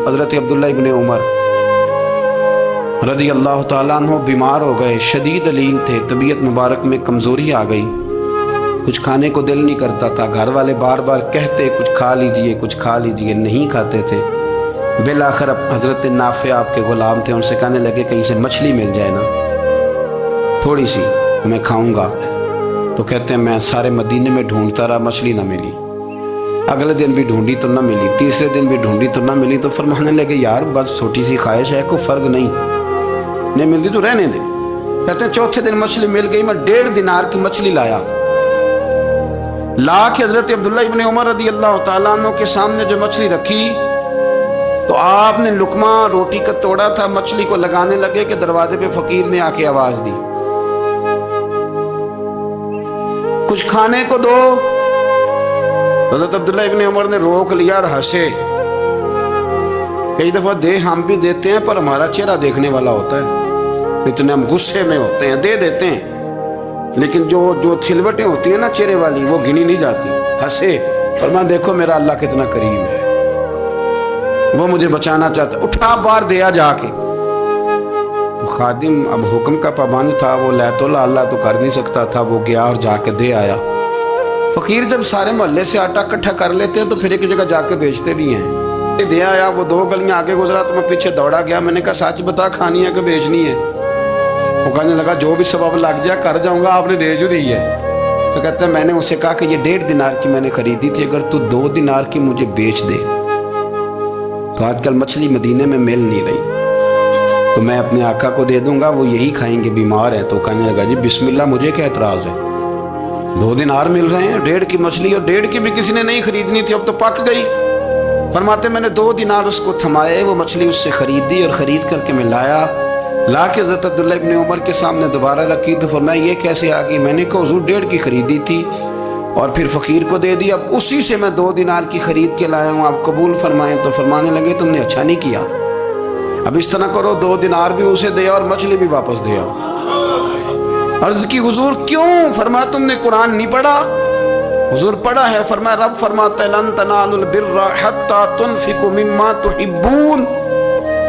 حضرت عبداللہ ابن عمر رضی اللہ تعالیٰ عنہ بیمار ہو گئے، شدید علیل تھے، طبیعت مبارک میں کمزوری آ گئی، کچھ کھانے کو دل نہیں کرتا تھا، گھر والے بار بار کہتے کچھ کھا لیجئے کچھ کھا لیجئے، نہیں کھاتے تھے۔ بالآخر حضرت نافع آپ کے غلام تھے، ان سے کہنے لگے کہیں سے مچھلی مل جائے نا تھوڑی سی، میں کھاؤں گا۔ تو کہتے ہیں میں سارے مدینے میں ڈھونڈتا رہا، مچھلی نہ ملی، اگلے دن بھی ڈھونڈی تو نہ ملی، تیسرے دن بھی ڈھونڈی تو نہ ملی، تو فرمانے لگے یار بس چھوٹی سی خواہش ہے، کوئی فرض نہیں ملتی تو رہنے دے۔ کہتے ہیں چوتھے دن مچھلی مل گئی، میں 1.5 دینار کی مچھلی لا کے حضرت عبداللہ ابن عمر رضی اللہ تعالیٰ عنہ کے سامنے جو مچھلی رکھی تو آپ نے لقمہ روٹی کا توڑا تھا، مچھلی کو لگانے لگے کہ دروازے پہ فقیر نے آ کے آواز دی کچھ کھانے کو دو۔ حضرت عبداللہ ابن عمر نے روک لیا اور ہنسے۔ کئی دفعہ ہم بھی دیتے ہیں پر ہمارا چہرہ دیکھنے والا ہوتا ہے، اتنے ہم غصے میں ہوتے ہیں دے دیتے ہیں، لیکن جو چھلوٹیں ہوتی ہیں نا چہرے والی وہ گنی نہیں جاتی۔ ہنسے فرمایا دیکھو میرا اللہ کتنا کریم ہے، وہ مجھے بچانا چاہتا، اٹھا بار دیا جا کے۔ خادم اب حکم کا پابند تھا، وہ لیت اللہ تو کر نہیں سکتا تھا، وہ گیا اور جا کے دے آیا۔ فقیر جب سارے محلے سے آٹا اکٹھا کر لیتے ہیں تو پھر ایک جگہ جا کے بیچتے بھی ہیں۔ دے آیا، وہ 2 گلیاں آگے گزرا تو میں پیچھے دوڑا گیا، میں نے کہا سچ بتا کھانی ہے کہ بیچنی ہے؟ وہ کہنے لگا جو بھی سبب لگ جائے کر جاؤں گا، آپ نے دے جو دی ہے۔ تو کہتا ہے میں نے اسے کہا کہ یہ 1.5 دینار کی میں نے خریدی تھی، اگر تو 2 دینار کی مجھے بیچ دے تو آج کل مچھلی مدینے میں مل نہیں رہی، تو میں اپنے آقا کو دے دوں گا، وہ یہی کھائیں گے، بیمار ہے۔ تو کہنے لگا جی بسم اللہ، مجھے کیا اعتراض ہے، 2 دینار مل رہے ہیں، 1.5 کی مچھلی، اور 1.5 کی بھی کسی نے نہیں خریدنی تھی، اب تو پک گئی۔ فرماتے میں نے 2 دینار اس کو تھمائے، وہ مچھلی اس سے خریدی اور خرید کر کے میں لا کے حضرت عبداللہ ابن عمر کے سامنے دوبارہ رکھی۔ تو فرمایا یہ کیسے آ گئی؟ میں نے کہا حضور 1.5 کی خریدی تھی اور پھر فقیر کو دے دی، اب اسی سے میں 2 دینار کی خرید کے لایا ہوں، آپ قبول فرمائیں۔ تو فرمانے لگے تم نے اچھا نہیں کیا، اب اس طرح کرو 2 دینار بھی اسے دیا اور مچھلی بھی واپس دیا۔ عرض کی حضور کیوں؟ فرمایا تم نے قرآن نہیں پڑھا؟ حضور پڑھا ہے۔ فرمایا رب فرماتا ہے لن تنالوا البر حتی تنفقوا مما تحبون،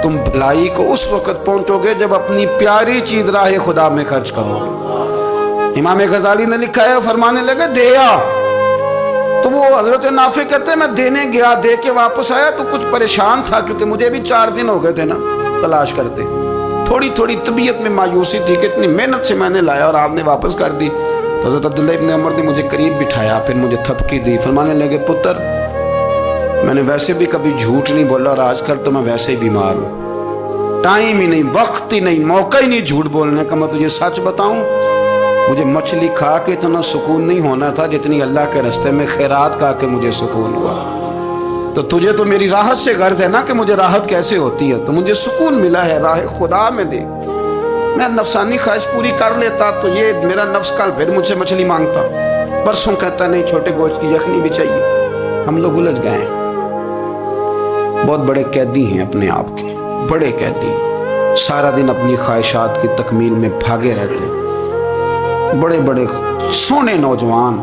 تم بھلائی کو اس وقت پہنچو گے جب اپنی پیاری چیز راہ خدا میں خرچ کرو گے۔ امام غزالی نے لکھا ہے، فرمانے لگے دیا، تو وہ حضرت نافع کہتے ہیں میں دینے گیا، دے کے واپس آیا تو کچھ پریشان تھا کیونکہ مجھے بھی 4 دن ہو گئے تھے نا تلاش کرتے، تھوڑی طبیعت میں مایوسی تھی کہ اتنی محنت سے میں نے لایا اور آپ نے واپس کر دی۔ تو حضرت عبداللہ ابن عمر نے مجھے قریب بٹھایا، پھر مجھے تھپکی دی، فرمانے لگے پتر میں نے ویسے بھی کبھی جھوٹ نہیں بولا اور آج کل تو میں ویسے ہی بیمار ہوں، ٹائم ہی نہیں، وقت ہی نہیں، موقع ہی نہیں جھوٹ بولنے کا۔ میں تجھے سچ بتاؤں، مجھے مچھلی کھا کے اتنا سکون نہیں ہونا تھا جتنی اللہ کے راستے میں خیرات کھا کے مجھے سکون ہوا۔ تو تجھے تو میری راحت سے غرض ہے نا کہ مجھے راحت کیسے ہوتی ہے، تو مجھے سکون ملا ہے راہ خدا میں دے، میں نفسانی خواہش پوری کر لیتا تو یہ میرا نفس کل پھر مجھ سے مچھلی مانگتا، پرسوں کہتا نہیں چھوٹے گوشت کی یخنی بھی چاہیے۔ ہم لوگ الجھ گئے ہیں، بہت بڑے قیدی ہیں اپنے آپ کے، بڑے قیدی، سارا دن اپنی خواہشات کی تکمیل میں بھاگے رہتے ہیں، بڑے بڑے سونے نوجوان۔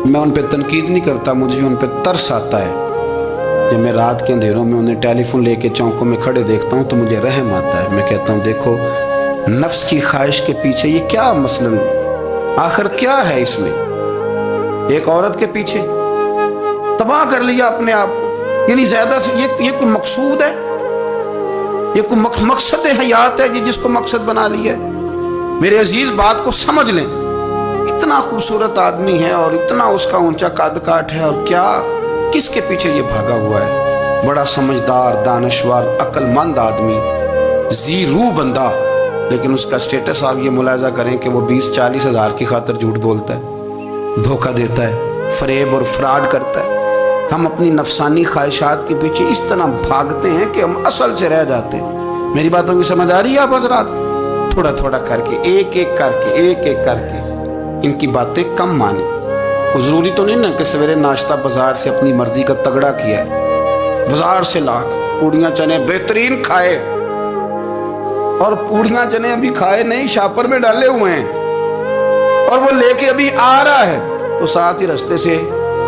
میں ان پہ تنقید نہیں کرتا، مجھے ان پہ ترس آتا ہے، جب میں رات کے اندھیروں میں انہیں ٹیلی فون لے کے چوکوں میں کھڑے دیکھتا ہوں تو مجھے رحم آتا ہے۔ میں کہتا ہوں دیکھو نفس کی خواہش کے پیچھے یہ کیا مثلاً آخر کیا ہے اس میں، ایک عورت کے پیچھے تباہ کر لیا اپنے آپ کو، یعنی زیادہ سے یہ کوئی مقصود ہے، یہ کوئی مقصد حیات ہے جس کو مقصد بنا لیا ہے؟ میرے عزیز بات کو سمجھ لیں، اتنا خوبصورت آدمی ہے اور اتنا اس کا اونچا قد کاٹ ہے، اور کیا کس کے پیچھے یہ بھاگا ہوا ہے؟ بڑا سمجھدار، دانشور، عقل مند آدمی، ذی روح بندہ، لیکن اس کا سٹیٹس آپ یہ ملاحظہ کریں کہ وہ 20-40 ہزار کی خاطر جھوٹ بولتا ہے، دھوکہ دیتا ہے، فریب اور فراڈ کرتا ہے۔ ہم اپنی نفسانی خواہشات کے پیچھے اس طرح بھاگتے ہیں کہ ہم اصل سے رہ جاتے ہیں۔ میری باتوں کی سمجھ آ رہی ہے آپ حضرات؟ تھوڑا تھوڑا کر کے، ایک ایک کر کے ان کی باتیں کم مانیں۔ وہ ضروری تو نہیں نا کہ سویرے ناشتہ بازار سے اپنی مرضی کا تگڑا کیا ہے، بازار سے لا پوڑیاں چنے بہترین کھائے، اور پوڑیاں چنے ابھی کھائے نہیں، شاپر میں ڈالے ہوئے ہیں، اور وہ لے کے ابھی آ رہا ہے تو ساتھ ہی رستے سے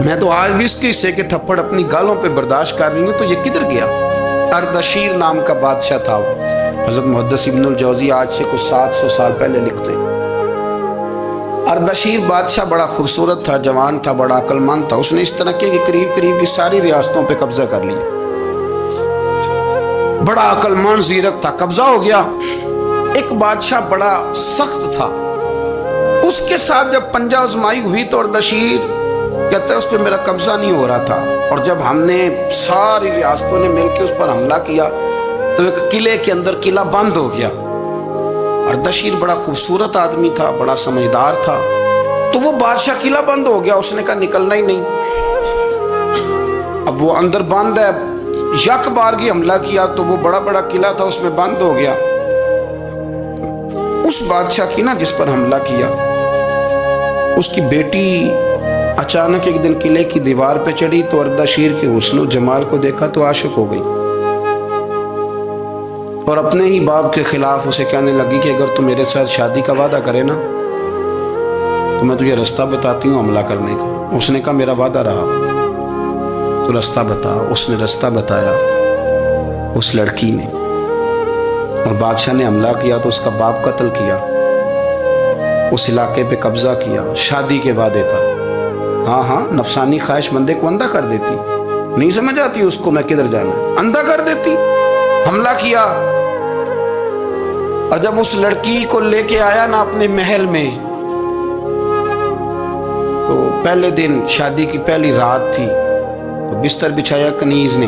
میں تو آج بھی اس کے حصے کے تھپڑ اپنی گالوں پہ برداشت کر رہی ہوں، تو یہ کدھر گیا؟ اردشیر نام کا بادشاہ تھا وہ۔ حضرت محدث ابن الجوزی آج سے کچھ 700 سال پہلے لکھتے ہیں۔ اردشیر بادشاہ بڑا خوبصورت تھا، جوان تھا، بڑا عقل مند تھا۔ اس نے اس طرح کے قریب قریب کی ساری ریاستوں پہ قبضہ کر لیا۔ بڑا عقل مند زیرک تھا، قبضہ ہو گیا۔ ایک بادشاہ بڑا سخت تھا، اس کے ساتھ جب پنجہ آزمائی ہوئی تو اردشیر کہتا ہے اس پہ میرا قبضہ نہیں ہو رہا تھا، اور جب ہم نے ساری ریاستوں نے مل کے اس پر حملہ کیا تو ایک قلعے کے اندر قلعہ بند ہو گیا۔ اردشیر بڑا خوبصورت آدمی تھا، بڑا سمجھدار تھا، تو وہ بادشاہ قلعہ بند ہو گیا، اس نے کہا نکلنا ہی نہیں۔ اب وہ اندر بند ہے، یک بارگی حملہ کیا تو وہ بڑا بڑا قلعہ تھا اس میں بند ہو گیا۔ اس بادشاہ کی نا جس پر حملہ کیا، اس کی بیٹی اچانک ایک دن قلعے کی دیوار پہ چڑھی تو اردشیر کے حسن و جمال کو دیکھا تو عاشق ہو گئی، اور اپنے ہی باپ کے خلاف اسے کہنے لگی کہ اگر تو میرے ساتھ شادی کا وعدہ کرے نا تو میں تجھے رستہ بتاتی ہوں حملہ کرنے کا۔ اس نے کہا میرا وعدہ رہا، تو رستہ بتا۔ اس نے رستہ بتایا اس لڑکی نے، اور بادشاہ نے حملہ کیا تو اس کا باپ قتل کیا، اس علاقے پہ قبضہ کیا شادی کے وعدے پر۔ ہاں نفسانی خواہش بندے کو اندھا کر دیتی، نہیں سمجھ آتی اس کو میں کدھر جانا ہے، اندھا کر دیتی۔ حملہ کیا، اور جب اس لڑکی کو لے کے آیا نا اپنے محل میں، تو پہلے دن شادی کی پہلی رات تھی، تو بستر بچھایا کنیز نے،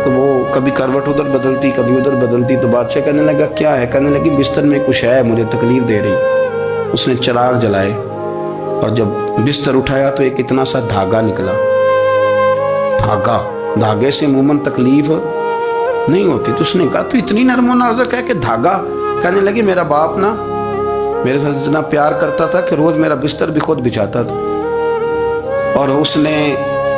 تو وہ کبھی کروٹ ادھر بدلتی کبھی ادھر بدلتی، تو بادشاہ کہنے لگا کیا ہے؟ کہنے لگی بستر میں کچھ ہے، مجھے تکلیف دے رہی۔ اس نے چراغ جلائے، اور جب بستر اٹھایا تو ایک اتنا سا دھاگا نکلا۔ دھاگے سے عموماً تکلیف نہیں ہوتی، تو اس نے کہا تو اتنی نرم و نازک ہے کہ دھاگا؟ کہنے لگی میرا باپ نا میرے ساتھ اتنا پیار کرتا تھا کہ روز میرا بستر بھی خود بچھاتا تھا، اور اس نے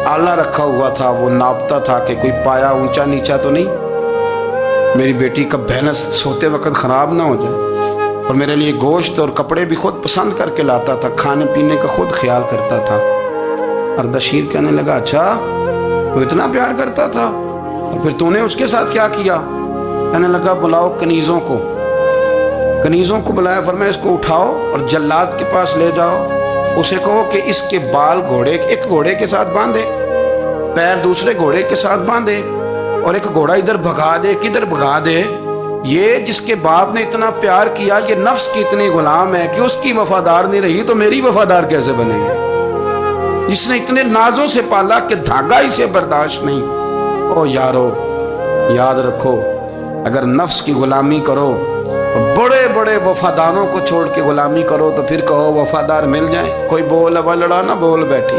آلہ رکھا ہوا تھا، وہ ناپتا تھا کہ کوئی پایا اونچا نیچا تو نہیں، میری بیٹی کا بھینس سوتے وقت خراب نہ ہو جائے، اور میرے لیے گوشت اور کپڑے بھی خود پسند کر کے لاتا تھا، کھانے پینے کا خود خیال کرتا تھا۔ اردشیر کہنے لگا اچھا وہ اتنا پیار کرتا تھا، اور پھر تو نے اس کے ساتھ کیا کیا؟ کہنے لگا بلاؤ کنیزوں کو۔ کنیزوں کو بلایا، فرمایا اس کو اٹھاؤ اور جلاد کے پاس لے جاؤ، اسے کہو کہ اس کے بال ایک گھوڑے کے ساتھ باندھے، پیر دوسرے گھوڑے کے ساتھ باندھے، اور ایک گھوڑا ادھر بھگا دے کدھر بھگا دے۔ یہ جس کے باپ نے اتنا پیار کیا، یہ نفس کی اتنی غلام ہے کہ اس کی وفادار نہیں رہی تو میری وفادار کیسے بنے گی؟ اس نے اتنے نازوں سے پالا کہ دھاگا اسے برداشت نہیں۔ او یارو یاد رکھو، اگر نفس کی غلامی کرو، بڑے بڑے وفاداروں کو چھوڑ کے غلامی کرو، تو پھر کہو وفادار مل جائیں، کوئی بول اب لڑا نہ بول بیٹھی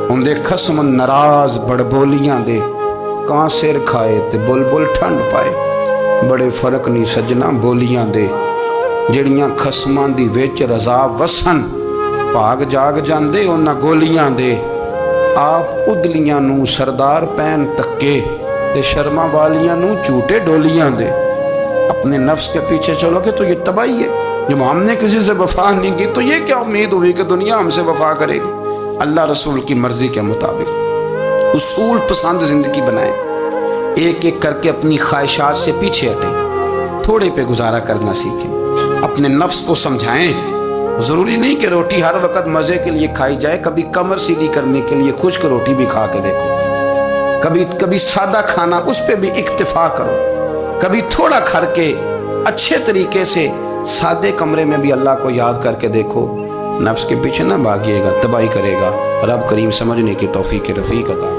ہوں دے خسم ناراض بڑ بولیاں دے، کہاں سر کھائے تے بلبل ٹھنڈ پائے، بڑے فرق نہیں سجنا بولیاں دے، جڑیاں خسماں دی وچ رضا وسن، بھاگ جاگ جاندے انہاں گولیاں دے، آپ ادلیاں نو سردار پین تکے تے شرما والیاں نو جھوٹے ڈولیاں دے۔ اپنے نفس کے پیچھے چلو گے تو یہ تباہی ہے۔ جب ہم نے کسی سے وفا نہیں کی تو یہ کیا امید ہوئی کہ دنیا ہم سے وفا کرے گی؟ اللہ رسول کی مرضی کے مطابق اصول پسند زندگی بنائیں، ایک ایک کر کے اپنی خواہشات سے پیچھے ہٹیں، تھوڑے پہ گزارا کرنا سیکھیں، اپنے نفس کو سمجھائیں۔ ضروری نہیں کہ روٹی ہر وقت مزے کے لیے کھائی جائے، کبھی کمر سیدھی کرنے کے لیے خشک روٹی بھی کھا کے دیکھو، کبھی سادہ کھانا اس پہ بھی اکتفا کرو، کبھی تھوڑا کھر کے اچھے طریقے سے سادے کمرے میں بھی اللہ کو یاد کر کے دیکھو۔ نفس کے پیچھے نہ بھاگیے گا، تباہی کرے گا۔ رب کریم سمجھنے کی توفیق رفیق عطا۔